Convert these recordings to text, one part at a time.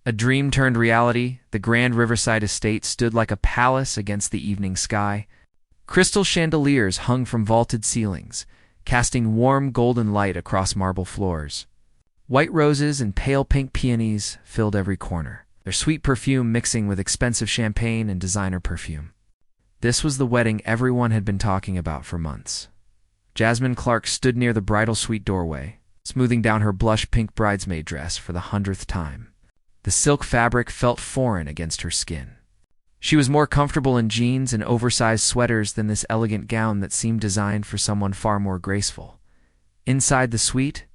A dream turned reality, the grand riverside estate stood like a palace against the evening sky. Crystal chandeliers hung from vaulted ceilings, casting warm golden light across marble floors. White roses and pale pink peonies filled every corner, their sweet perfume mixing with expensive champagne and designer perfume. This was the wedding everyone had been talking about for months. Jasmine Clark stood near the bridal suite doorway, smoothing down her blush pink bridesmaid dress for the 100th time. The silk fabric felt foreign against her skin. She was more comfortable in jeans and oversized sweaters than this elegant gown that seemed designed for someone far more graceful. Inside the suite,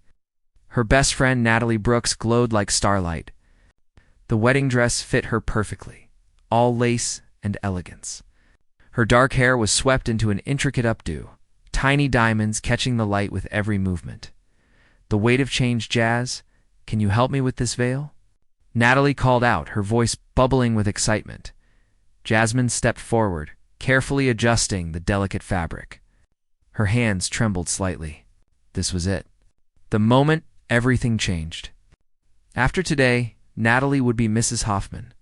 her best friend Natalie Brooks glowed like starlight. The wedding dress fit her perfectly, all lace and elegance. Her dark hair was swept into an intricate updo, tiny diamonds catching the light with every movement. The weight of change, Jazz, can you help me with this veil? Natalie called out, her voice bubbling with excitement. Jasmine stepped forward, carefully adjusting the delicate fabric. Her hands trembled slightly. This was it. The moment everything changed. After today, Natalie would be Mrs. Hoffman,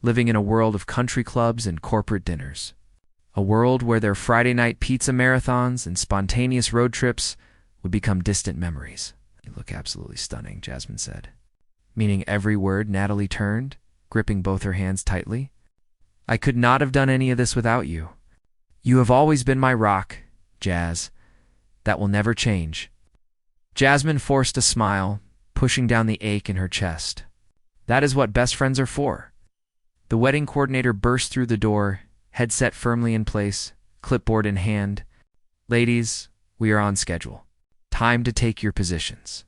living in a world of country clubs and corporate dinners. A world where their Friday night pizza marathons and spontaneous road trips would become distant memories. "You look absolutely stunning," Jasmine said. Meaning every word, Natalie turned, gripping both her hands tightly. "I could not have done any of this without you. You have always been my rock, Jazz. That will never change." Jasmine forced a smile, pushing down the ache in her chest. That is what best friends are for. The wedding coordinator burst through the door, headset firmly in place, clipboard in hand. "Ladies, we are on schedule. Time to take your positions."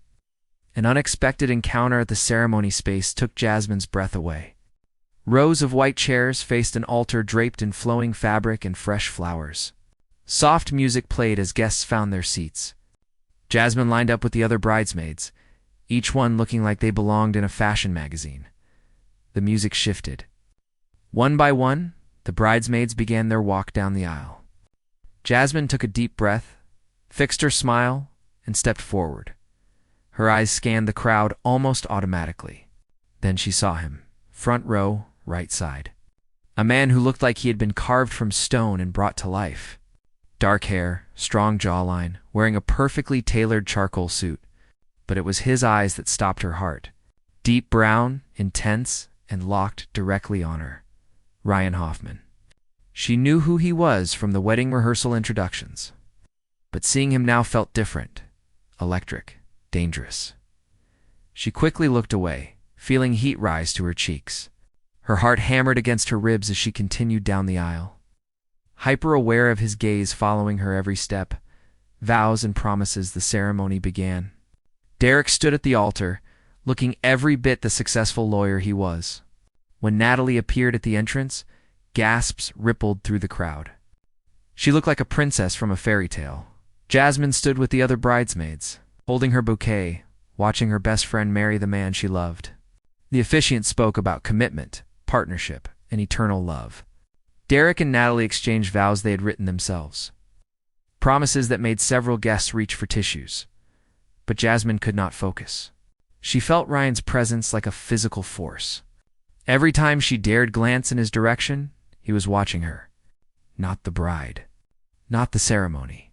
An unexpected encounter at the ceremony space took Jasmine's breath away. Rows of white chairs faced an altar draped in flowing fabric and fresh flowers. Soft music played as guests found their seats. Jasmine lined up with the other bridesmaids, each one looking like they belonged in a fashion magazine. The music shifted. One by one, the bridesmaids began their walk down the aisle. Jasmine took a deep breath, fixed her smile, and stepped forward. Her eyes scanned the crowd almost automatically. Then she saw him, front row, right side. A man who looked like he had been carved from stone and brought to life. Dark hair, strong jawline, wearing a perfectly tailored charcoal suit. But it was his eyes that stopped her heart. Deep brown, intense, and locked directly on her. Ryan Hoffman. She knew who he was from the wedding rehearsal introductions. But seeing him now felt different, electric, dangerous. She quickly looked away, feeling heat rise to her cheeks. Her heart hammered against her ribs as she continued down the aisle. Hyper-aware of his gaze following her every step, vows and promises, the ceremony began. Derek stood at the altar, looking every bit the successful lawyer he was. When Natalie appeared at the entrance, gasps rippled through the crowd. She looked like a princess from a fairy tale. Jasmine stood with the other bridesmaids, holding her bouquet, watching her best friend marry the man she loved. The officiant spoke about commitment, partnership, and eternal love. Derek and Natalie exchanged vows they had written themselves. Promises that made several guests reach for tissues. But Jasmine could not focus. She felt Ryan's presence like a physical force. Every time she dared glance in his direction, he was watching her. Not the bride. Not the ceremony.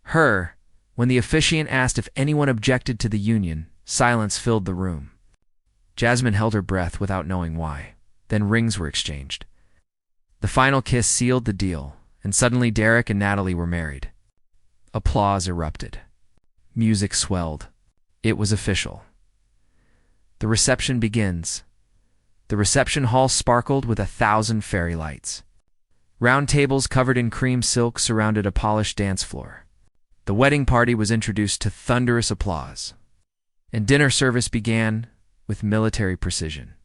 Her. When the officiant asked if anyone objected to the union, silence filled the room. Jasmine held her breath without knowing why. Then rings were exchanged. The final kiss sealed the deal, and suddenly Derek and Natalie were married. Applause erupted. Music swelled. It was official. The reception begins. The reception hall sparkled with 1,000 fairy lights. Round tables covered in cream silk surrounded a polished dance floor. The wedding party was introduced to thunderous applause. And dinner service began with military precision.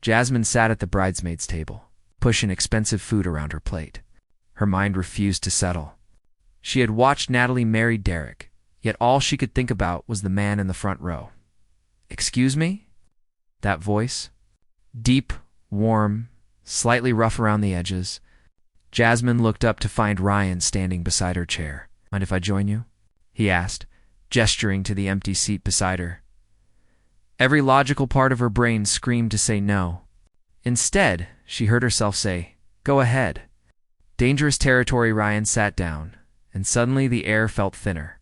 Jasmine sat at the bridesmaids' table, pushing expensive food around her plate. Her mind refused to settle. She had watched Natalie marry Derek, yet all she could think about was the man in the front row. "Excuse me?" That voice, deep, warm, slightly rough around the edges. Jasmine looked up to find Ryan standing beside her chair. "Mind if I join you?" he asked, gesturing to the empty seat beside her. Every logical part of her brain screamed to say no. Instead, she heard herself say, "Go ahead." Dangerous territory. Ryan sat down, and suddenly the air felt thinner.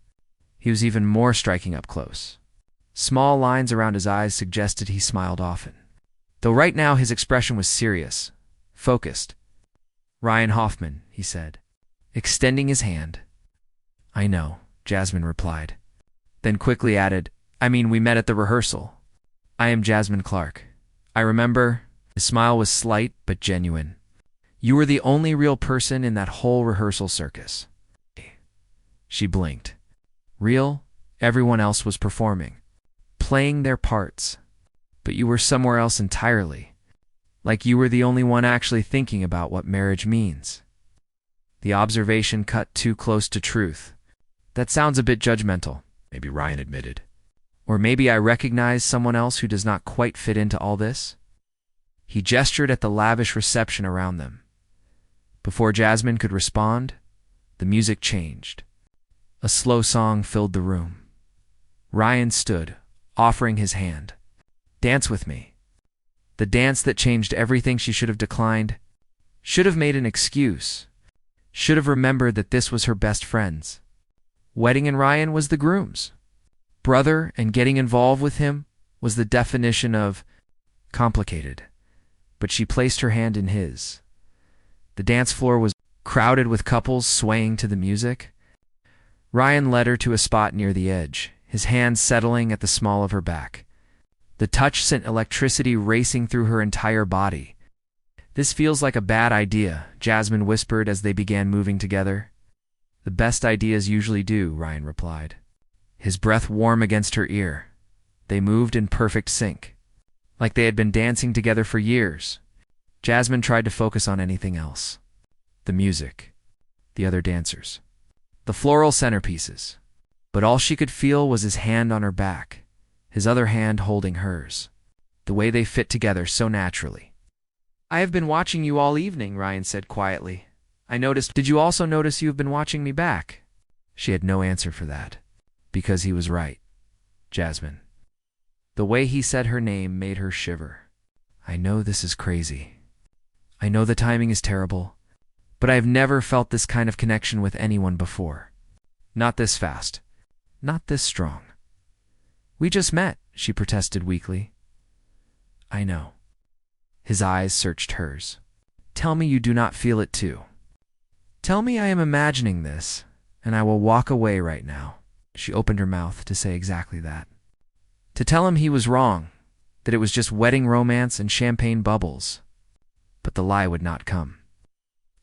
He was even more striking up close. Small lines around his eyes suggested he smiled often, though right now his expression was serious, focused. "Ryan Hoffman," he said, extending his hand. "I know," Jasmine replied, then quickly added, we met at the rehearsal. I am Jasmine Clark. I remember." His smile was slight but genuine. "You were the only real person in that whole rehearsal circus." She blinked. "Real? Everyone else was performing, playing their parts. But you were somewhere else entirely. Like you were the only one actually thinking about what marriage means." The observation cut too close to truth. "That sounds a bit judgmental," maybe Ryan admitted. "Or maybe I recognize someone else who does not quite fit into all this." He gestured at the lavish reception around them. Before Jasmine could respond, the music changed. A slow song filled the room. Ryan stood, offering his hand. "Dance with me." The dance that changed everything. She should have declined, should have made an excuse, should have remembered that this was her best friend's wedding and Ryan was the groom's brother, and getting involved with him was the definition of complicated. But she placed her hand in his. The dance floor was crowded with couples swaying to the music. Ryan led her to a spot near the edge, his hand settling at the small of her back. The touch sent electricity racing through her entire body. "This feels like a bad idea," Jasmine whispered as they began moving together. "The best ideas usually do," Ryan replied, his breath warm against her ear. They moved in perfect sync, like they had been dancing together for years. Jasmine tried to focus on anything else. The music, the other dancers, the floral centerpieces. But all she could feel was his hand on her back, his other hand holding hers, the way they fit together so naturally. "I have been watching you all evening," Ryan said quietly. "I noticed." "Did you also notice you have been watching me back?" She had no answer for that, because he was right. Jasmine. The way he said her name made her shiver. "I know this is crazy. I know the timing is terrible, but I have never felt this kind of connection with anyone before. Not this fast. Not this strong." "We just met," she protested weakly. "I know." His eyes searched hers. "Tell me you do not feel it too. Tell me I am imagining this, and I will walk away right now." She opened her mouth to say exactly that. To tell him he was wrong, that it was just wedding romance and champagne bubbles. But the lie would not come.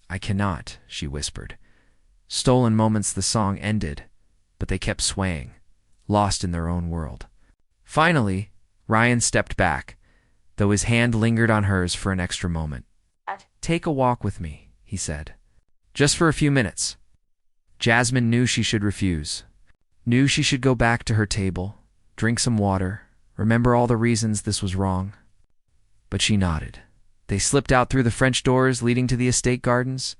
"I cannot," she whispered. Stolen moments. The song ended, but they kept swaying, lost in their own world. Finally, Ryan stepped back, though his hand lingered on hers for an extra moment. "Take a walk with me," he said. "Just for a few minutes." Jasmine knew she should refuse, knew she should go back to her table, drink some water, remember all the reasons this was wrong. But she nodded. They slipped out through the French doors leading to the estate gardens.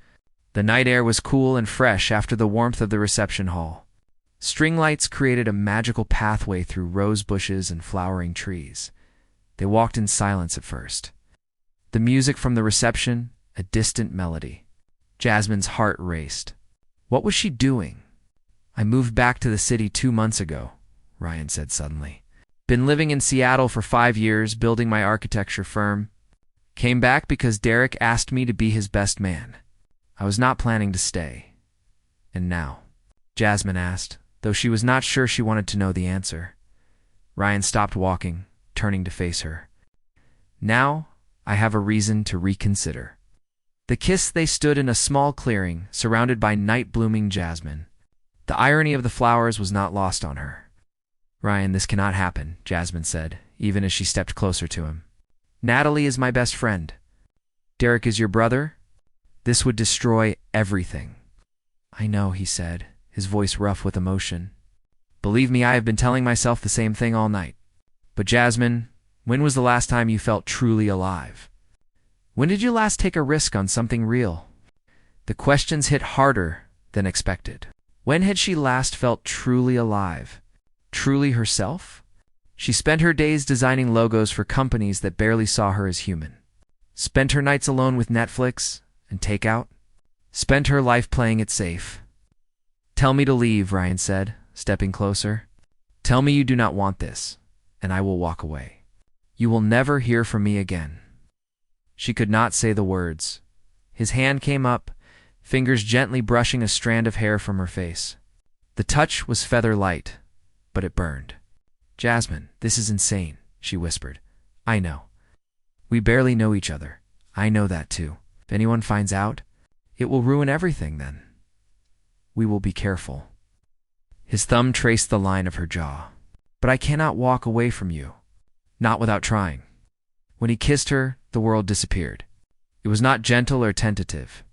The night air was cool and fresh after the warmth of the reception hall. String lights created a magical pathway through rose bushes and flowering trees. They walked in silence at first. The music from the reception, a distant melody. Jasmine's heart raced. What was she doing? "I moved back to the city 2 months ago," Ryan said suddenly. "Been living in Seattle for 5 years, building my architecture firm. Came back because Derek asked me to be his best man. I was not planning to stay." "And now?" Jasmine asked, though she was not sure she wanted to know the answer. Ryan stopped walking, turning to face her. "Now, I have a reason to reconsider." The kiss. They stood in a small clearing, surrounded by night-blooming jasmine. The irony of the flowers was not lost on her. "Ryan, this cannot happen," Jasmine said, even as she stepped closer to him. "Natalie is my best friend. Derek is your brother? This would destroy everything." "I know," he said, his voice rough with emotion. "Believe me, I have been telling myself the same thing all night. But Jasmine, when was the last time you felt truly alive? When did you last take a risk on something real?" The questions hit harder than expected. When had she last felt truly alive? Truly herself? She spent her days designing logos for companies that barely saw her as human. Spent her nights alone with Netflix and takeout. Spent her life playing it safe. "Tell me to leave," Ryan said, stepping closer. "Tell me you do not want this, and I will walk away. You will never hear from me again." She could not say the words. His hand came up, fingers gently brushing a strand of hair from her face. The touch was feather light, but it burned. "Jasmine, this is insane," she whispered. "I know. We barely know each other. I know that too. If anyone finds out, it will ruin everything then. We will be careful." His thumb traced the line of her jaw. "But I cannot walk away from you. Not without trying." When he kissed her, the world disappeared. It was not gentle or tentative.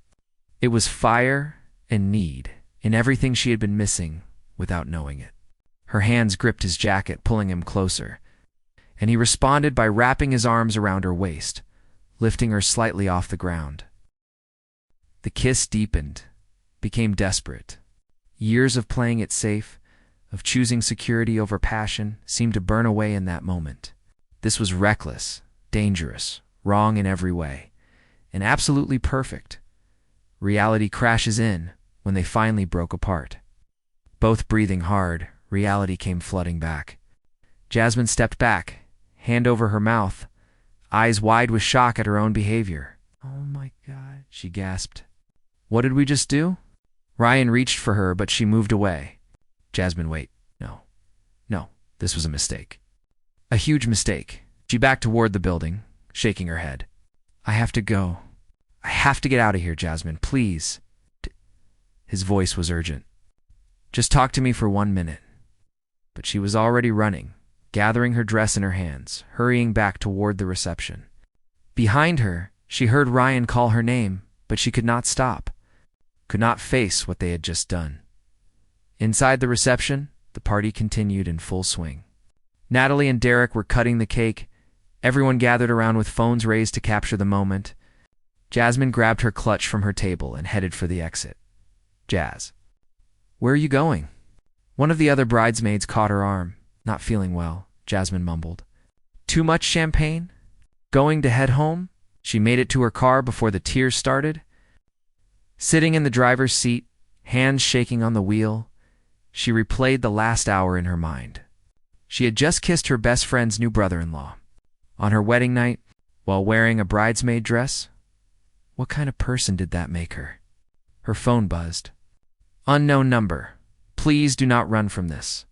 It was fire and need in everything she had been missing without knowing it. Her hands gripped his jacket, pulling him closer, and he responded by wrapping his arms around her waist, lifting her slightly off the ground. The kiss deepened, became desperate. Years of playing it safe, of choosing security over passion, seemed to burn away in that moment. This was reckless, dangerous, wrong in every way, and absolutely perfect. Reality crashes in when they finally broke apart. Both breathing hard, reality came flooding back. Jasmine stepped back, hand over her mouth, eyes wide with shock at her own behavior. "Oh my God," she gasped. "What did we just do?" Ryan reached for her, but she moved away. "Jasmine, wait. No, this was a mistake. A huge mistake." She backed toward the building, shaking her head. "I have to go. I have to get out of here, Jasmine, please." His voice was urgent. "Just talk to me for 1 minute." But she was already running, gathering her dress in her hands, hurrying back toward the reception. Behind her, she heard Ryan call her name, but she could not stop, could not face what they had just done. Inside the reception, the party continued in full swing. Natalie and Derek were cutting the cake, everyone gathered around with phones raised to capture the moment. Jasmine grabbed her clutch from her table and headed for the exit. "Jazz, where are you going?" One of the other bridesmaids caught her arm. "Not feeling well," Jasmine mumbled. "Too much champagne? Going to head home?" She made it to her car before the tears started. Sitting in the driver's seat, hands shaking on the wheel, she replayed the last hour in her mind. She had just kissed her best friend's new brother-in-law. On her wedding night, while wearing a bridesmaid dress? What kind of person did that make her? Her phone buzzed. "Unknown number. Please do not run from this.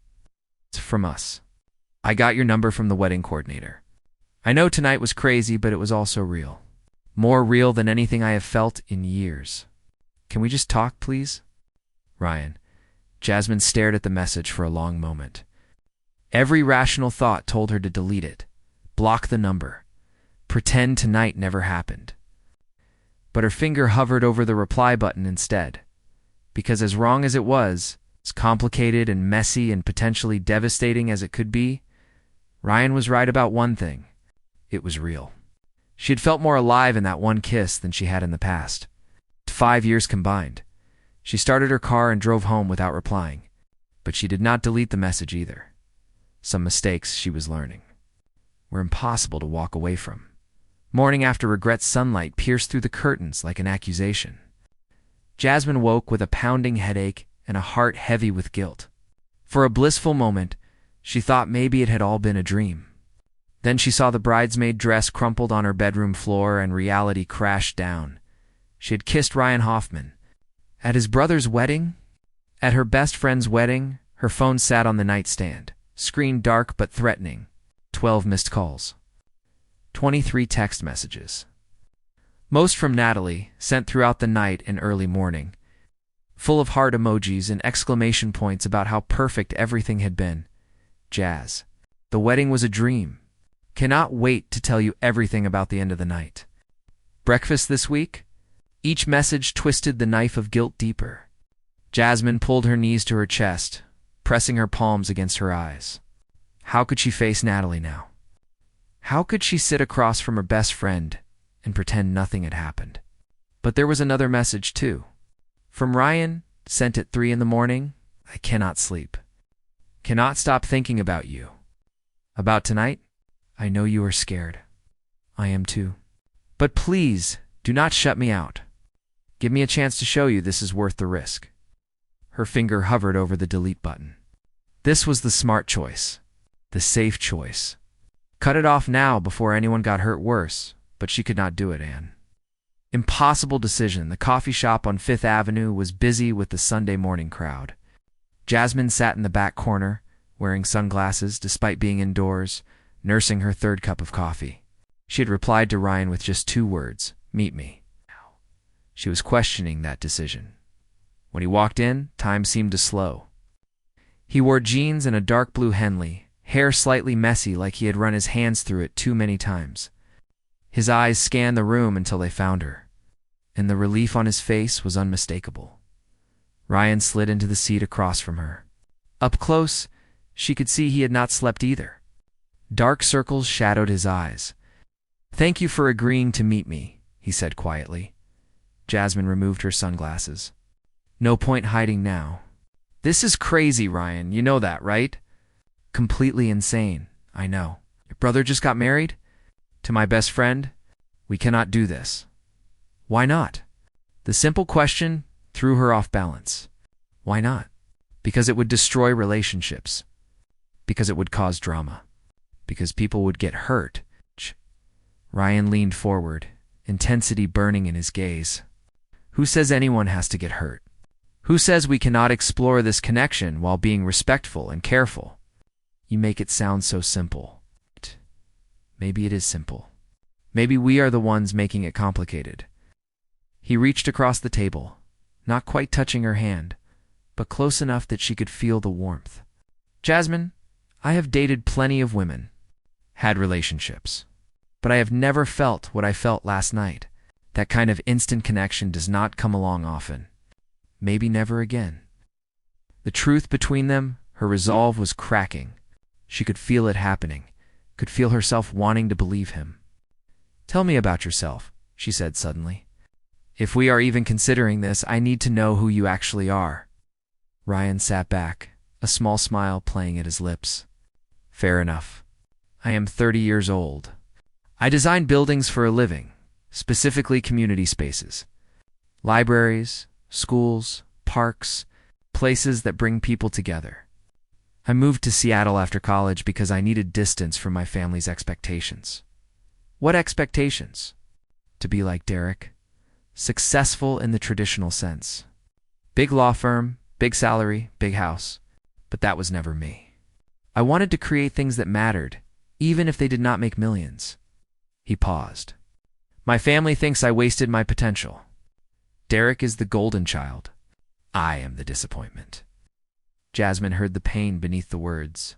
It's from us. I got your number from the wedding coordinator. I know tonight was crazy, but it was also real. More real than anything I have felt in years. Can we just talk, please?" Ryan. Jasmine stared at the message for a long moment. Every rational thought told her to delete it, block the number, pretend tonight never happened. But her finger hovered over the reply button instead, because as wrong as it was, as complicated and messy and potentially devastating as it could be, Ryan was right about one thing. It was real. She had felt more alive in that one kiss than she had in the past. 5 years combined. She started her car and drove home without replying, but she did not delete the message either. Some mistakes she was learning were impossible to walk away from. Morning after regret's sunlight pierced through the curtains like an accusation. Jasmine woke with a pounding headache and a heart heavy with guilt. For a blissful moment, she thought maybe it had all been a dream. Then she saw the bridesmaid dress crumpled on her bedroom floor and reality crashed down. She had kissed Ryan Hoffman. At his brother's wedding? At her best friend's wedding, her phone sat on the nightstand, screen dark but threatening. 12 missed calls. 23 text messages. Most from Natalie, sent throughout the night and early morning, full of heart emojis and exclamation points about how perfect everything had been. "Jazz, the wedding was a dream. Cannot wait to tell you everything about the end of the night. Breakfast this week?" Each message twisted the knife of guilt deeper. Jasmine pulled her knees to her chest, pressing her palms against her eyes. How could she face Natalie now? How could she sit across from her best friend and pretend nothing had happened? But there was another message, too. From Ryan, sent at 3 in the morning. "I cannot sleep. Cannot stop thinking about you. About tonight? I know you are scared. I am too. But please, do not shut me out. Give me a chance to show you this is worth the risk. Her finger hovered over the delete button. This was the smart choice. The safe choice. Cut it off now before anyone got hurt worse, but she could not do it, Anne. Impossible decision. The coffee shop on Fifth Avenue was busy with the Sunday morning crowd. Jasmine sat in the back corner, wearing sunglasses despite being indoors, nursing her third cup of coffee. She had replied to Ryan with just 2 words, "Meet me." She was questioning that decision. When he walked in, time seemed to slow. He wore jeans and a dark blue Henley, hair slightly messy like he had run his hands through it too many times. His eyes scanned the room until they found her, and the relief on his face was unmistakable. Ryan slid into the seat across from her. Up close, she could see he had not slept either. Dark circles shadowed his eyes. "Thank you for agreeing to meet me," he said quietly. Jasmine removed her sunglasses. "No point hiding now." "This is crazy, Ryan. You know that, right?" "Completely insane. I know. Your brother just got married? To my best friend? We cannot do this." "Why not?" The simple question threw her off balance. Why not? Because it would destroy relationships. Because it would cause drama. Because people would get hurt. Ryan leaned forward, intensity burning in his gaze. Who says anyone has to get hurt? Who says we cannot explore this connection while being respectful and careful? You make it sound so simple. Maybe it is simple. Maybe we are the ones making it complicated. He reached across the table, not quite touching her hand, but close enough that she could feel the warmth. "Jasmine, I have dated plenty of women, had relationships, but I have never felt what I felt last night. That kind of instant connection does not come along often. Maybe never again." The truth between them, her resolve was cracking. She could feel it happening, could feel herself wanting to believe him. "Tell me about yourself," she said suddenly. "If we are even considering this, I need to know who you actually are." Ryan sat back, a small smile playing at his lips. "Fair enough. I am 30 years old. I design buildings for a living, specifically community spaces. Libraries, schools, parks, places that bring people together. I moved to Seattle after college because I needed distance from my family's expectations." "What expectations?" "To be like Derek. Successful in the traditional sense. Big law firm, big salary, big house. But that was never me. I wanted to create things that mattered, even if they did not make millions." He paused. "My family thinks I wasted my potential. Derek is the golden child. I am the disappointment." Jasmine heard the pain beneath the words.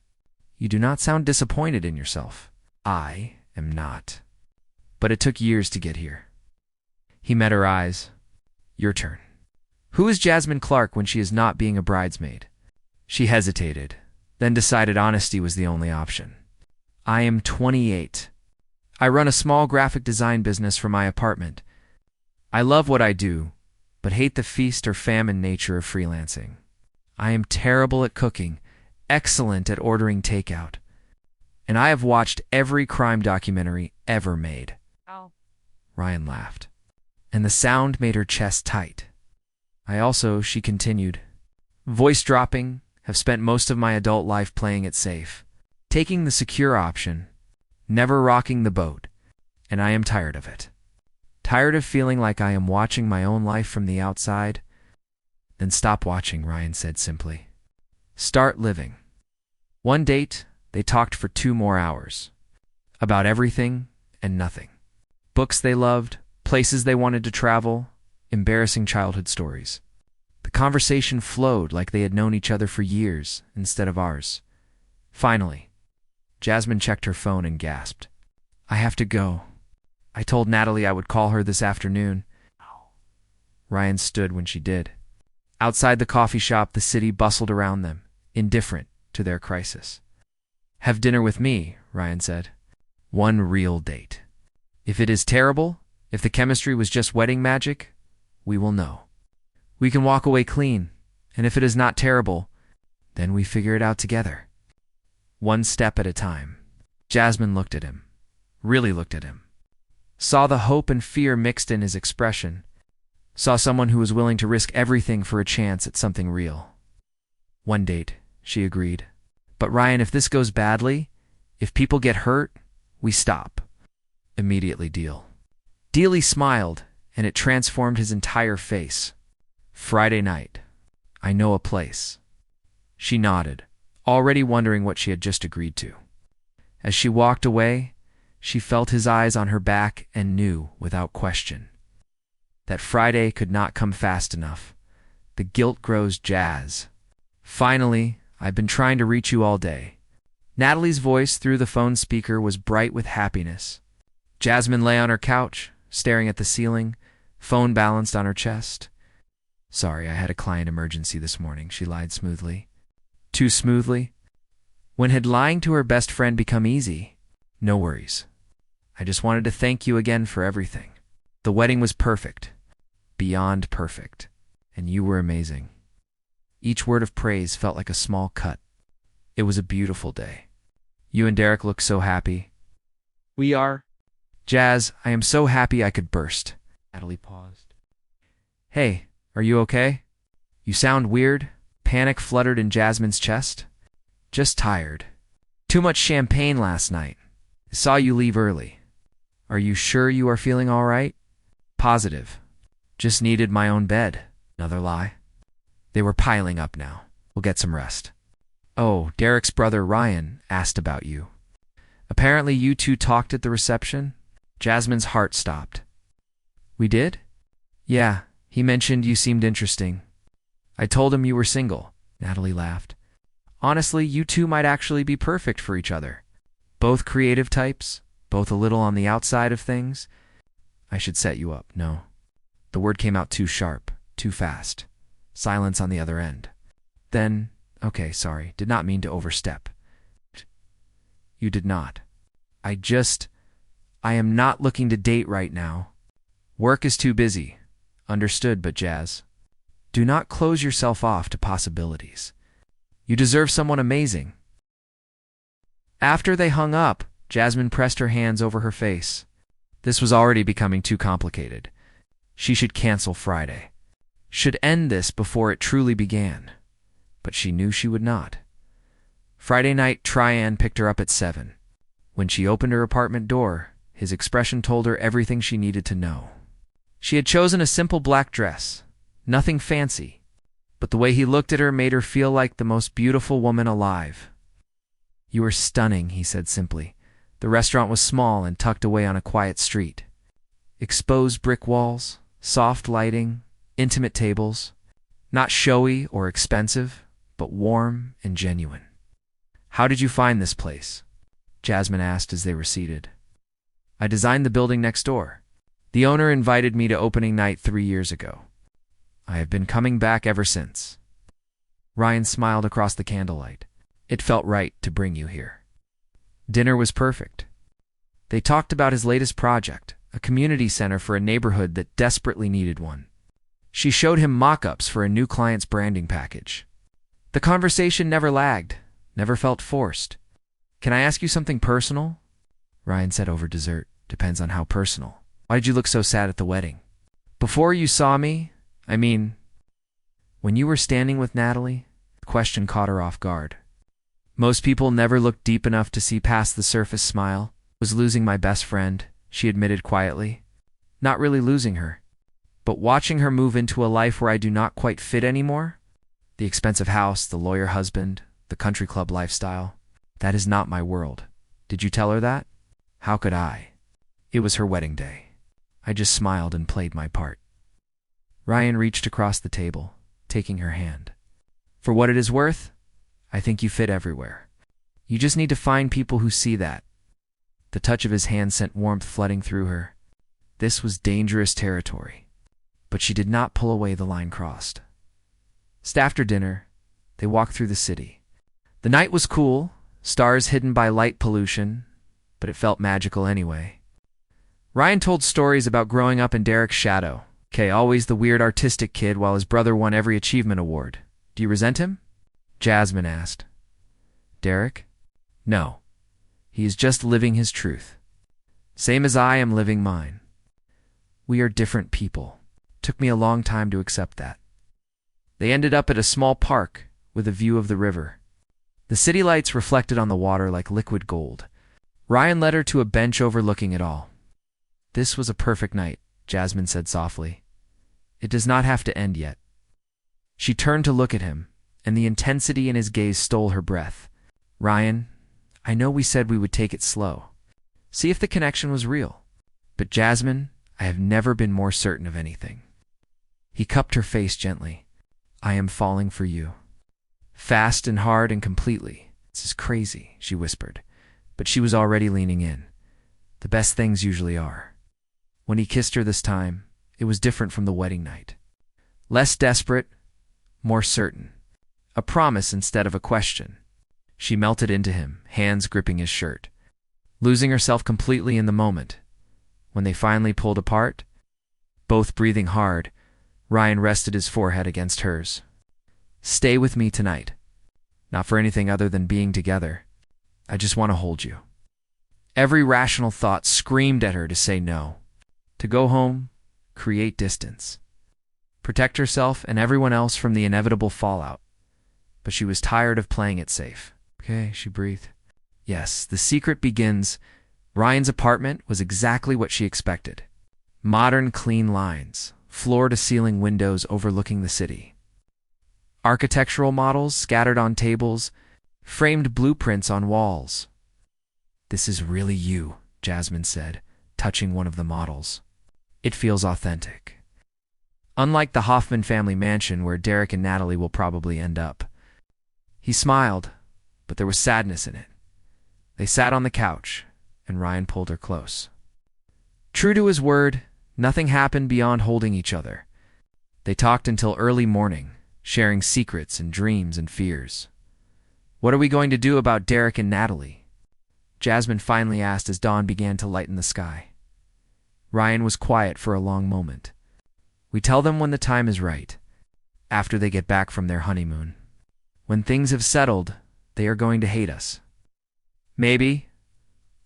"You do not sound disappointed in yourself." "I am not. But it took years to get here." He met her eyes. "Your turn. Who is Jasmine Clark when she is not being a bridesmaid?" She hesitated, then decided honesty was the only option. "I am 28. I run a small graphic design business from my apartment. I love what I do, but hate the feast or famine nature of freelancing. I am terrible at cooking, excellent at ordering takeout, and I have watched every crime documentary ever made." Oh. Ryan laughed, and the sound made her chest tight. "I also," she continued, voice dropping, "have spent most of my adult life playing it safe, taking the secure option, never rocking the boat, and I am tired of it. Tired of feeling like I am watching my own life from the outside." "Then stop watching," Ryan said simply. "Start living." One date, they talked for 2 more hours. About everything and nothing. Books they loved, places they wanted to travel, embarrassing childhood stories. The conversation flowed like they had known each other for years instead of hours. Finally, Jasmine checked her phone and gasped. "I have to go. I told Natalie I would call her this afternoon." Ryan stood when she did. Outside the coffee shop, the city bustled around them, indifferent to their crisis. "Have dinner with me," Ryan said. "One real date. If it is terrible, if the chemistry was just wedding magic, we will know. We can walk away clean, and if it is not terrible, then we figure it out together. One step at a time." Jasmine looked at him. Really looked at him. Saw the hope and fear mixed in his expression. Saw someone who was willing to risk everything for a chance at something real. One date, she agreed. But Ryan, if this goes badly, if people get hurt, we stop. Immediately, deal. Dealey smiled, and it transformed his entire face. Friday night. I know a place. She nodded, already wondering what she had just agreed to. As she walked away, she felt his eyes on her back and knew, without question, that Friday could not come fast enough. The guilt grows jazz. Finally, I've been trying to reach you all day. Natalie's voice through the phone speaker was bright with happiness. Jasmine lay on her couch, staring at the ceiling, phone balanced on her chest. Sorry, I had a client emergency this morning, she lied smoothly. Too smoothly? When had lying to her best friend become easy? No worries. I just wanted to thank you again for everything. The wedding was perfect. Beyond perfect. And you were amazing. Each word of praise felt like a small cut. It was a beautiful day. You and Derek look so happy. We are. Jazz, I am so happy I could burst. Natalie paused. Hey, are you okay? You sound weird. Panic fluttered in Jasmine's chest. Just tired. Too much champagne last night. I saw you leave early. Are you sure you are feeling all right? Positive. Just needed my own bed. Another lie. They were piling up now. We'll get some rest. Oh, Derek's brother Ryan asked about you. Apparently you two talked at the reception. Jasmine's heart stopped. We did? Yeah, he mentioned you seemed interesting. I told him you were single. Natalie laughed. Honestly, you two might actually be perfect for each other. Both creative types, both a little on the outside of things. I should set you up, no. The word came out too sharp, too fast. Silence on the other end. Then, okay, sorry, did not mean to overstep. You did not. I am not looking to date right now. Work is too busy. Understood, but Jazz, do not close yourself off to possibilities. You deserve someone amazing. After they hung up, Jasmine pressed her hands over her face. This was already becoming too complicated. She should cancel Friday. Should end this before it truly began. But she knew she would not. Friday night, Tryan picked her up at 7. When she opened her apartment door, his expression told her everything she needed to know. She had chosen a simple black dress, nothing fancy, but the way he looked at her made her feel like the most beautiful woman alive. You are stunning, he said simply. The restaurant was small and tucked away on a quiet street. Exposed brick walls, soft lighting, intimate tables, not showy or expensive, but warm and genuine. How did you find this place? Jasmine asked as they were seated. I designed the building next door. The owner invited me to opening night 3 years ago. I have been coming back ever since. Ryan smiled across the candlelight. It felt right to bring you here. Dinner was perfect. They talked about his latest project, a community center for a neighborhood that desperately needed one. She showed him mock-ups for a new client's branding package. The conversation never lagged, never felt forced. Can I ask you something personal? Ryan said over dessert. Depends on how personal. Why did you look so sad at the wedding? Before you saw me, when you were standing with Natalie, the question caught her off guard. Most people never look deep enough to see past the surface smile. Was losing my best friend, she admitted quietly. Not really losing her, but watching her move into a life where I do not quite fit anymore. The expensive house, the lawyer husband, the country club lifestyle. That is not my world. Did you tell her that? How could I? It was her wedding day. I just smiled and played my part. Ryan reached across the table, taking her hand. For what it is worth, I think you fit everywhere. You just need to find people who see that. The touch of his hand sent warmth flooding through her. This was dangerous territory, but she did not pull away the line crossed. After dinner, they walked through the city. The night was cool, stars hidden by light pollution, but it felt magical anyway. Ryan told stories about growing up in Derek's shadow. Always the weird artistic kid while his brother won every achievement award. Do you resent him? Jasmine asked. Derek? No. He is just living his truth. Same as I am living mine. We are different people. Took me a long time to accept that. They ended up at a small park with a view of the river. The city lights reflected on the water like liquid gold. Ryan led her to a bench overlooking it all. This was a perfect night, Jasmine said softly. It does not have to end yet. She turned to look at him, and the intensity in his gaze stole her breath. Ryan, I know we said we would take it slow. See if the connection was real. But Jasmine, I have never been more certain of anything. He cupped her face gently. I am falling for you. Fast and hard and completely. This is crazy, she whispered. But she was already leaning in. The best things usually are. When he kissed her this time, it was different from the wedding night. Less desperate, more certain. A promise instead of a question. She melted into him, hands gripping his shirt. Losing herself completely in the moment. When they finally pulled apart, both breathing hard, Ryan rested his forehead against hers. Stay with me tonight. Not for anything other than being together. I just want to hold you. Every rational thought screamed at her to say no. To go home, create distance. Protect herself and everyone else from the inevitable fallout. But she was tired of playing it safe. Okay, she breathed. Yes, the secret begins. Ryan's apartment was exactly what she expected. Modern, clean lines, floor-to-ceiling windows overlooking the city. Architectural models scattered on tables, framed blueprints on walls. This is really you, Jasmine said, touching one of the models. It feels authentic. Unlike the Hoffman family mansion where Derek and Natalie will probably end up. He smiled, but there was sadness in it. They sat on the couch, and Ryan pulled her close. True to his word, nothing happened beyond holding each other. They talked until early morning, sharing secrets and dreams and fears. What are we going to do about Derek and Natalie? Jasmine finally asked as dawn began to lighten the sky. Ryan was quiet for a long moment. We tell them when the time is right, after they get back from their honeymoon. When things have settled, they are going to hate us. Maybe,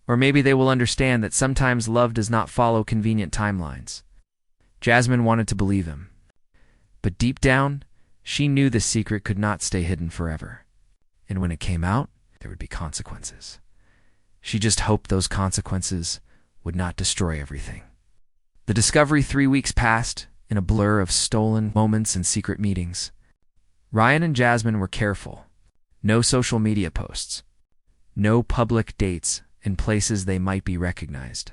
or maybe they will understand that sometimes love does not follow convenient timelines. Jasmine wanted to believe him. But deep down, she knew the secret could not stay hidden forever. And when it came out, there would be consequences. She just hoped those consequences would not destroy everything. The discovery 3 weeks passed in a blur of stolen moments and secret meetings. Ryan and Jasmine were careful. No social media posts. No public dates in places they might be recognized.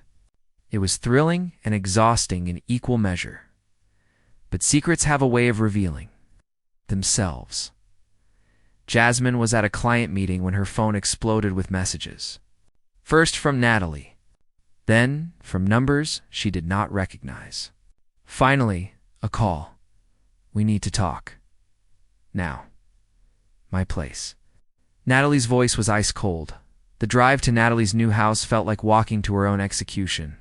It was thrilling and exhausting in equal measure. But secrets have a way of revealing themselves. Jasmine was at a client meeting when her phone exploded with messages. First from Natalie, then from numbers she did not recognize. Finally, a call. We need to talk. Now. My place. Natalie's voice was ice cold. The drive to Natalie's new house felt like walking to her own execution.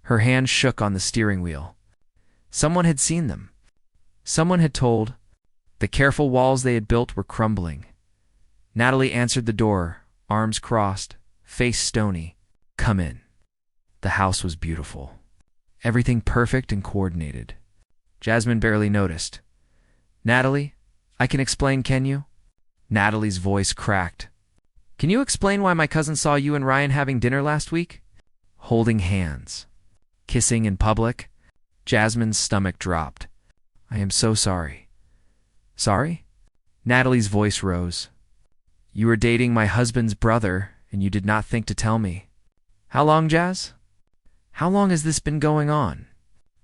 Her hand shook on the steering wheel. Someone had seen them. Someone had told. The careful walls they had built were crumbling. Natalie answered the door, arms crossed, face stony. Come in. The house was beautiful. Everything perfect and coordinated. Jasmine barely noticed. Natalie, I can explain, can you? Natalie's voice cracked. Can you explain why my cousin saw you and Ryan having dinner last week? Holding hands. Kissing in public. Jasmine's stomach dropped. I am so sorry. Sorry? Natalie's voice rose. You were dating my husband's brother, and you did not think to tell me. How long, Jazz? How long has this been going on?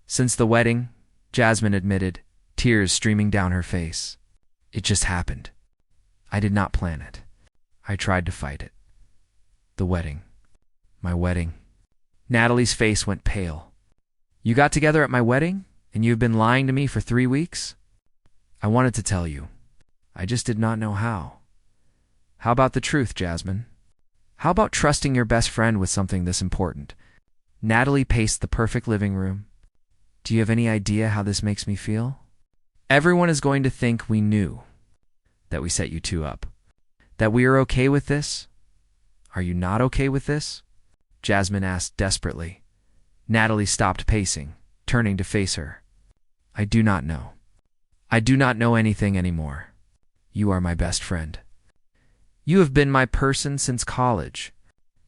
Since the wedding, Jasmine admitted, tears streaming down her face. It just happened. I did not plan it. I tried to fight it. The wedding. My wedding. Natalie's face went pale. You got together at my wedding, and you've been lying to me for 3 weeks? I wanted to tell you. I just did not know how. How about the truth, Jasmine? How about trusting your best friend with something this important? Natalie paced the perfect living room. Do you have any idea how this makes me feel? Everyone is going to think we knew that we set you two up. That we are okay with this. Are you not okay with this? Jasmine asked desperately. Natalie stopped pacing, turning to face her. I do not know. I do not know anything anymore. You are my best friend. You have been my person since college.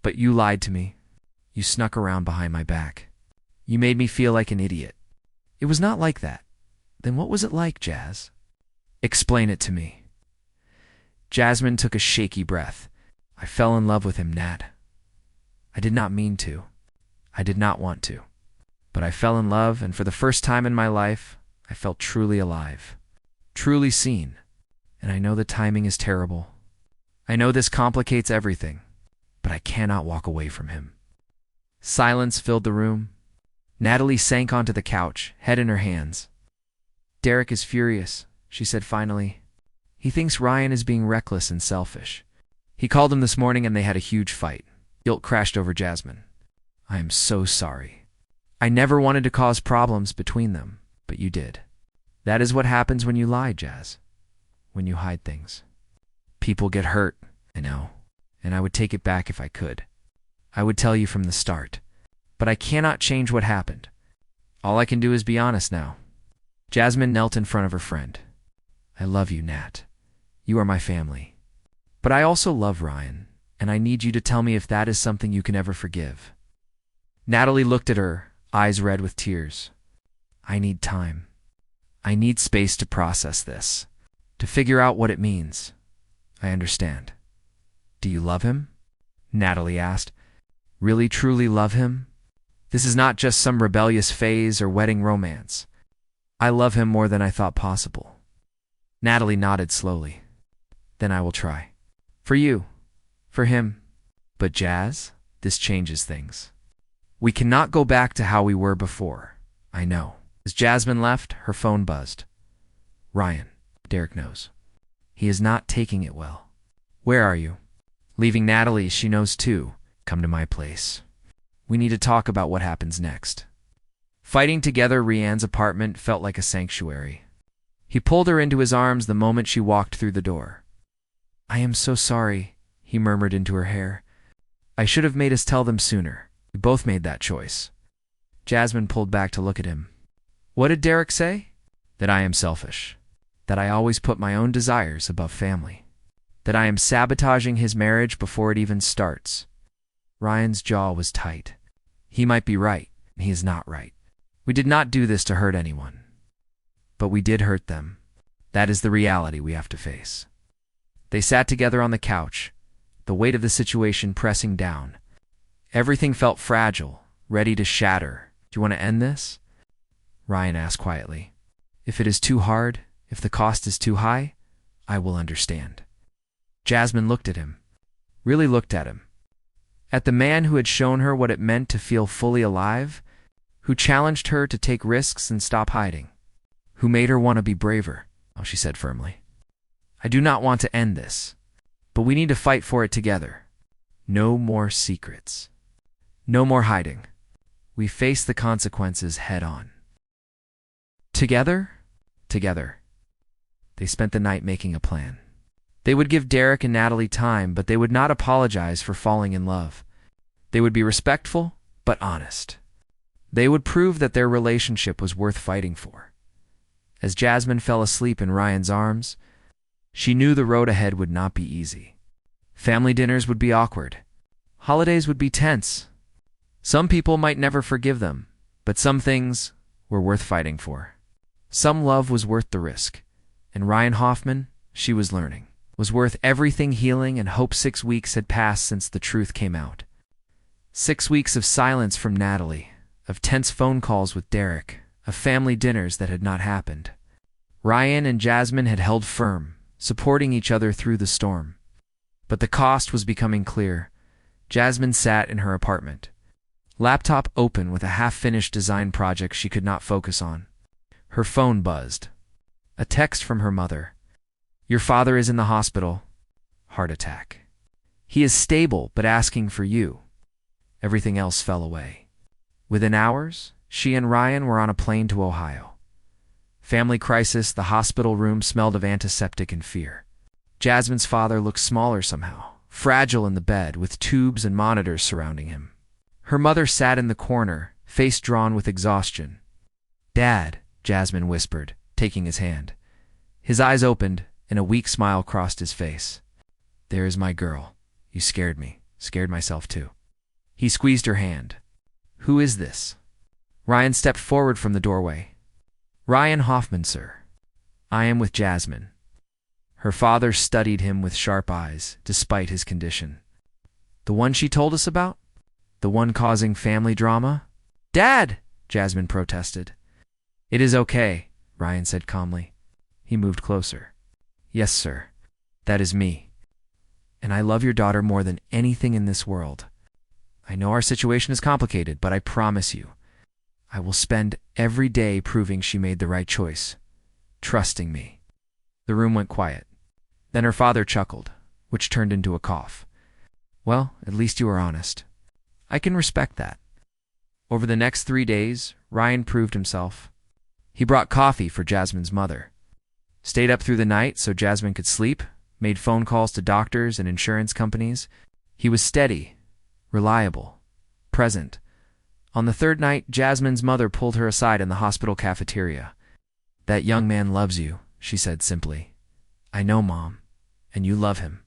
But you lied to me. You snuck around behind my back. You made me feel like an idiot. It was not like that. Then what was it like, Jazz? Explain it to me. Jasmine took a shaky breath. I fell in love with him, Nat. I did not mean to. I did not want to. But I fell in love, and for the first time in my life, I felt truly alive. Truly seen. And I know the timing is terrible. I know this complicates everything, but I cannot walk away from him. Silence filled the room. Natalie sank onto the couch, head in her hands. Derek is furious, she said finally. He thinks Ryan is being reckless and selfish. He called him this morning and they had a huge fight. Guilt crashed over Jasmine. I am so sorry. I never wanted to cause problems between them, but you did. That is what happens when you lie, Jazz. When you hide things. People get hurt, I know, and I would take it back if I could. I would tell you from the start. But I cannot change what happened. All I can do is be honest now. Jasmine knelt in front of her friend. I love you, Nat. You are my family. But I also love Ryan, and I need you to tell me if that is something you can ever forgive. Natalie looked at her, eyes red with tears. I need time. I need space to process this, to figure out what it means. I understand. Do you love him? Natalie asked. Really, truly love him? This is not just some rebellious phase or wedding romance. I love him more than I thought possible. Natalie nodded slowly. Then I will try. For you. For him. But Jazz, this changes things. We cannot go back to how we were before. I know. As Jasmine left, her phone buzzed. Ryan. Derek knows. He is not taking it well. Where are you? Leaving Natalie, she knows too. Come to my place. We need to talk about what happens next. Fighting together, Rianne's apartment felt like a sanctuary. He pulled her into his arms the moment she walked through the door. I am so sorry, he murmured into her hair. I should have made us tell them sooner. We both made that choice. Jasmine pulled back to look at him. What did Derek say? That I am selfish. That I always put my own desires above family. That I am sabotaging his marriage before it even starts. Ryan's jaw was tight. He might be right, and he is not right. We did not do this to hurt anyone. But we did hurt them. That is the reality we have to face. They sat together on the couch, the weight of the situation pressing down. Everything felt fragile, ready to shatter. Do you want to end this? Ryan asked quietly. If it is too hard, if the cost is too high, I will understand. Jasmine looked at him. Really looked at him. At the man who had shown her what it meant to feel fully alive, who challenged her to take risks and stop hiding, who made her want to be braver, she said firmly. I do not want to end this, but we need to fight for it together. No more secrets. No more hiding. We face the consequences head on. Together? Together. They spent the night making a plan. They would give Derek and Natalie time, but they would not apologize for falling in love. They would be respectful, but honest. They would prove that their relationship was worth fighting for. As Jasmine fell asleep in Ryan's arms, she knew the road ahead would not be easy. Family dinners would be awkward. Holidays would be tense. Some people might never forgive them, but some things were worth fighting for. Some love was worth the risk. And Ryan Hoffman, she was learning, was worth everything healing and hope. 6 weeks had passed since the truth came out. 6 weeks of silence from Natalie, of tense phone calls with Derek, of family dinners that had not happened. Ryan and Jasmine had held firm, supporting each other through the storm. But the cost was becoming clear. Jasmine sat in her apartment, laptop open with a half-finished design project she could not focus on. Her phone buzzed. A text from her mother. Your father is in the hospital. Heart attack. He is stable, but asking for you. Everything else fell away. Within hours, she and Ryan were on a plane to Ohio. Family crisis, the hospital room smelled of antiseptic and fear. Jasmine's father looked smaller somehow, fragile in the bed, with tubes and monitors surrounding him. Her mother sat in the corner, face drawn with exhaustion. "Dad," Jasmine whispered, taking his hand. His eyes opened, and a weak smile crossed his face. "There is my girl. You scared me. Scared myself too." He squeezed her hand. "Who is this?" Ryan stepped forward from the doorway. "Ryan Hoffman, sir. I am with Jasmine." Her father studied him with sharp eyes, despite his condition. "The one she told us about? The one causing family drama?" "Dad!" Jasmine protested. "It is okay," Ryan said calmly. He moved closer. "Yes, sir. That is me. And I love your daughter more than anything in this world. I know our situation is complicated, but I promise you, I will spend every day proving she made the right choice, trusting me." The room went quiet. Then her father chuckled, which turned into a cough. "Well, at least you are honest. I can respect that." Over the next 3 days, Ryan proved himself. He brought coffee for Jasmine's mother, stayed up through the night so Jasmine could sleep, made phone calls to doctors and insurance companies. He was steady, reliable, present. On the third night, Jasmine's mother pulled her aside in the hospital cafeteria. "That young man loves you," she said simply. "I know, Mom, and you love him.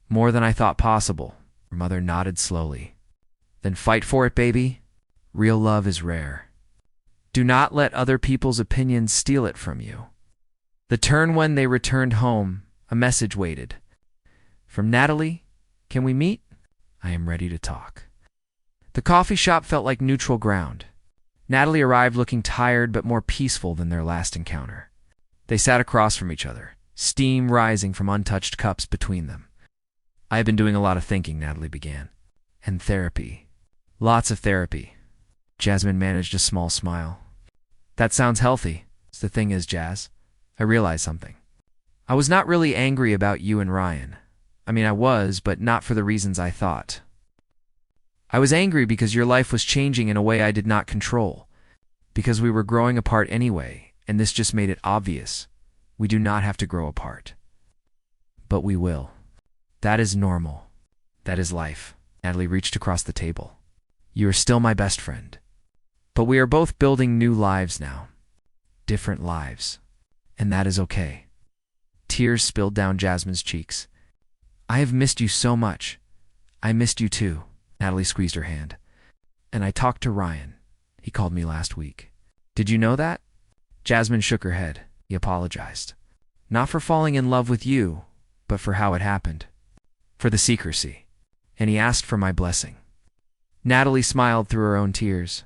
More than I thought possible." Her mother nodded slowly. "Then fight for it, baby. Real love is rare. Do not let other people's opinions steal it from you." The turn when they returned home, a message waited. From Natalie, "Can we meet? I am ready to talk." The coffee shop felt like neutral ground. Natalie arrived looking tired but more peaceful than their last encounter. They sat across from each other, steam rising from untouched cups between them. "I have been doing a lot of thinking," Natalie began. "And therapy. Lots of therapy." Jasmine managed a small smile. "That sounds healthy. The thing is, Jazz, I realized something. I was not really angry about you and Ryan. I mean, I was, but not for the reasons I thought. I was angry because your life was changing in a way I did not control, because we were growing apart anyway, and this just made it obvious. We do not have to grow apart. But we will. That is normal. That is life." Natalie reached across the table. "You are still my best friend. But we are both building new lives now. Different lives. And that is okay." Tears spilled down Jasmine's cheeks. "I have missed you so much. I missed you too." Natalie squeezed her hand. "And I talked to Ryan. He called me last week." "Did you know that?" Jasmine shook her head. "He apologized. Not for falling in love with you, but for how it happened. For the secrecy. And he asked for my blessing." Natalie smiled through her own tears.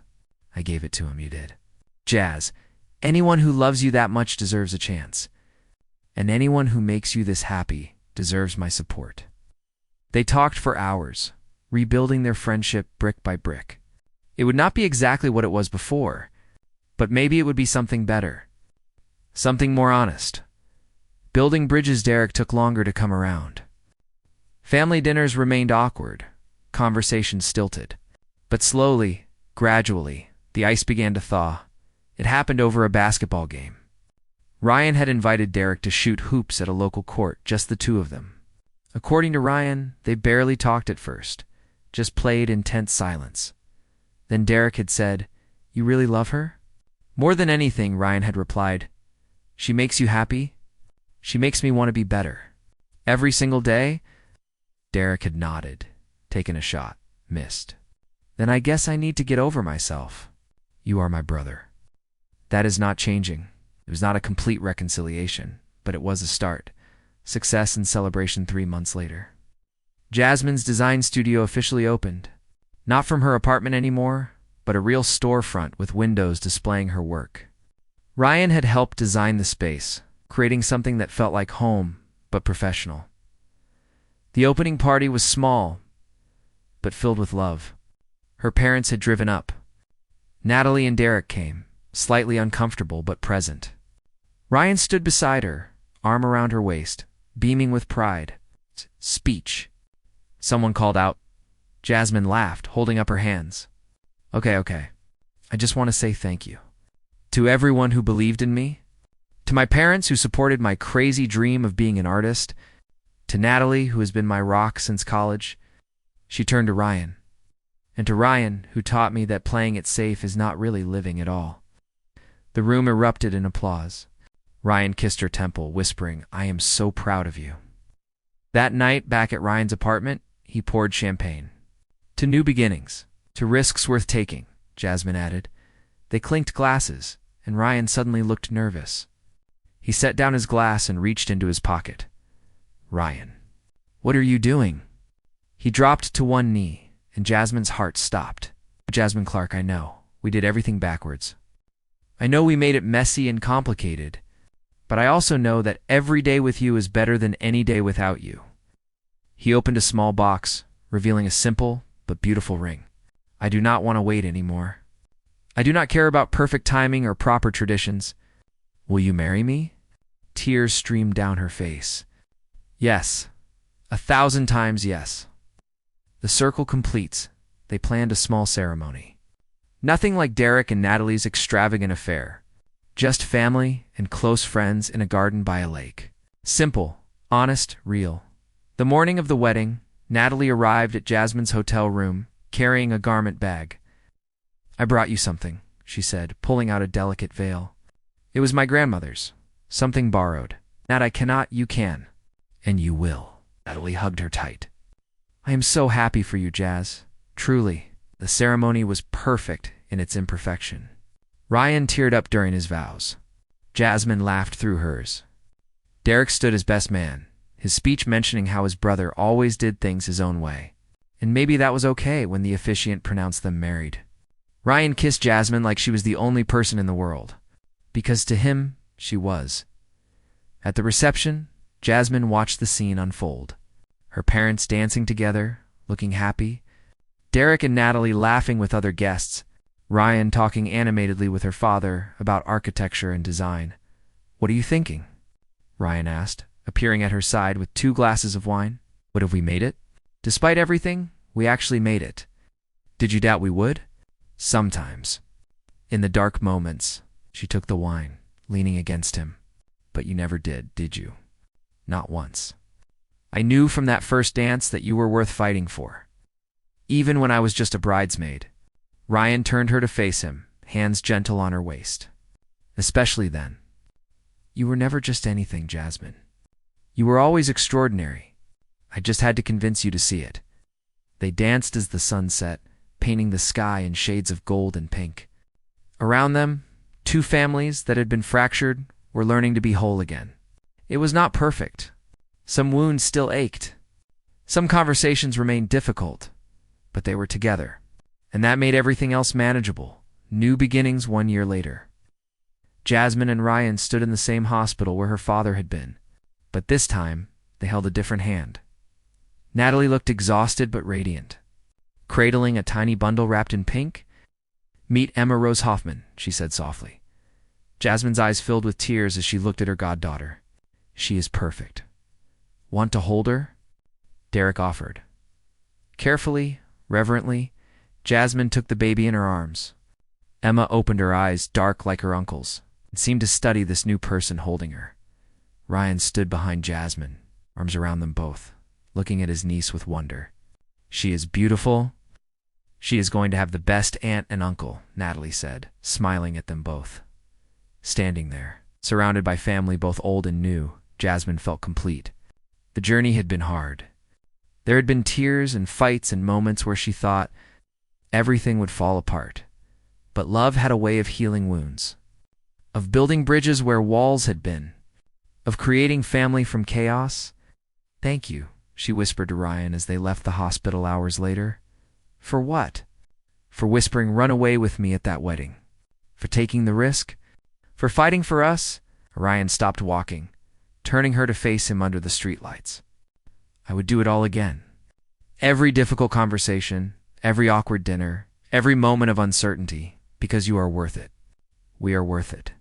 "I gave it to him, you did. Jazz, anyone who loves you that much deserves a chance. And anyone who makes you this happy deserves my support." They talked for hours, rebuilding their friendship brick by brick. It would not be exactly what it was before, but maybe it would be something better. Something more honest. Building bridges Derek took longer to come around. Family dinners remained awkward, conversations stilted. But slowly, gradually, the ice began to thaw. It happened over a basketball game. Ryan had invited Derek to shoot hoops at a local court, just the two of them. According to Ryan, they barely talked at first, just played in tense silence. Then Derek had said, "You really love her?" "More than anything," Ryan had replied. "She makes you happy? She makes me want to be better. Every single day?" Derek had nodded, taken a shot, missed. "Then I guess I need to get over myself. You are my brother." That is not changing. It was not a complete reconciliation, but it was a start. Success and celebration 3 months later. Jasmine's design studio officially opened. Not from her apartment anymore, but a real storefront with windows displaying her work. Ryan had helped design the space, creating something that felt like home, but professional. The opening party was small, but filled with love. Her parents had driven up. Natalie and Derek came, slightly uncomfortable but present. Ryan stood beside her, arm around her waist, beaming with pride. "Speech." Someone called out. Jasmine laughed, holding up her hands. Okay. I just want to say thank you. To everyone who believed in me. To my parents who supported my crazy dream of being an artist. To Natalie, who has been my rock since college. She turned to Ryan. And to Ryan, who taught me that playing it safe is not really living at all. The room erupted in applause. Ryan kissed her temple, whispering, "I am so proud of you." That night, back at Ryan's apartment, he poured champagne. "To new beginnings, to risks worth taking," Jasmine added. They clinked glasses, and Ryan suddenly looked nervous. He set down his glass and reached into his pocket. "Ryan, what are you doing?" He dropped to one knee, and Jasmine's heart stopped. "Jasmine Clark, I know. We did everything backwards. I know we made it messy and complicated, but I also know that every day with you is better than any day without you." He opened a small box, revealing a simple but beautiful ring. "I do not want to wait anymore. I do not care about perfect timing or proper traditions. Will you marry me?" Tears streamed down her face. "Yes. 1,000 times yes." The circle completes. They planned a small ceremony. Nothing like Derek and Natalie's extravagant affair. Just family and close friends in a garden by a lake. Simple, honest, real. The morning of the wedding, Natalie arrived at Jasmine's hotel room, carrying a garment bag. "I brought you something," she said, pulling out a delicate veil. "It was my grandmother's. Something borrowed. Nat, I cannot, you can. And you will." Natalie hugged her tight. "I am so happy for you, Jazz. Truly." The ceremony was perfect in its imperfection. Ryan teared up during his vows. Jasmine laughed through hers. Derek stood as best man, his speech mentioning how his brother always did things his own way. And maybe that was okay when the officiant pronounced them married. Ryan kissed Jasmine like she was the only person in the world, because to him, she was. At the reception, Jasmine watched the scene unfold. Her parents dancing together, looking happy. Derek and Natalie laughing with other guests. Ryan talking animatedly with her father about architecture and design. "What are you thinking?" Ryan asked, appearing at her side with 2 glasses of wine. "What, have we made it?" "Despite everything, we actually made it." "Did you doubt we would?" "Sometimes." In the dark moments, she took the wine, leaning against him. "But you never did you? Not once. I knew from that first dance that you were worth fighting for. Even when I was just a bridesmaid." Ryan turned her to face him, hands gentle on her waist. "Especially then. You were never just anything, Jasmine. You were always extraordinary. I just had to convince you to see it." They danced as the sun set, painting the sky in shades of gold and pink. Around them, 2 families that had been fractured were learning to be whole again. It was not perfect. Some wounds still ached. Some conversations remained difficult, but they were together. And that made everything else manageable. New beginnings 1 year later. Jasmine and Ryan stood in the same hospital where her father had been, but this time they held a different hand. Natalie looked exhausted but radiant. Cradling a tiny bundle wrapped in pink. "Meet Emma Rose Hoffman," she said softly. Jasmine's eyes filled with tears as she looked at her goddaughter. "She is perfect." "Want to hold her?" Derek offered. Carefully, reverently, Jasmine took the baby in her arms. Emma opened her eyes, dark like her uncle's, and seemed to study this new person holding her. Ryan stood behind Jasmine, arms around them both, looking at his niece with wonder. "She is beautiful. She is going to have the best aunt and uncle," Natalie said, smiling at them both. Standing there, surrounded by family both old and new, Jasmine felt complete. The journey had been hard. There had been tears and fights and moments where she thought everything would fall apart. But love had a way of healing wounds, of building bridges where walls had been, of creating family from chaos. "Thank you," she whispered to Ryan as they left the hospital hours later. "For what?" "For whispering 'run away with me' at that wedding. For taking the risk. For fighting for us." Ryan stopped walking, turning her to face him under the streetlights. "I would do it all again. Every difficult conversation, every awkward dinner, every moment of uncertainty, because you are worth it. We are worth it."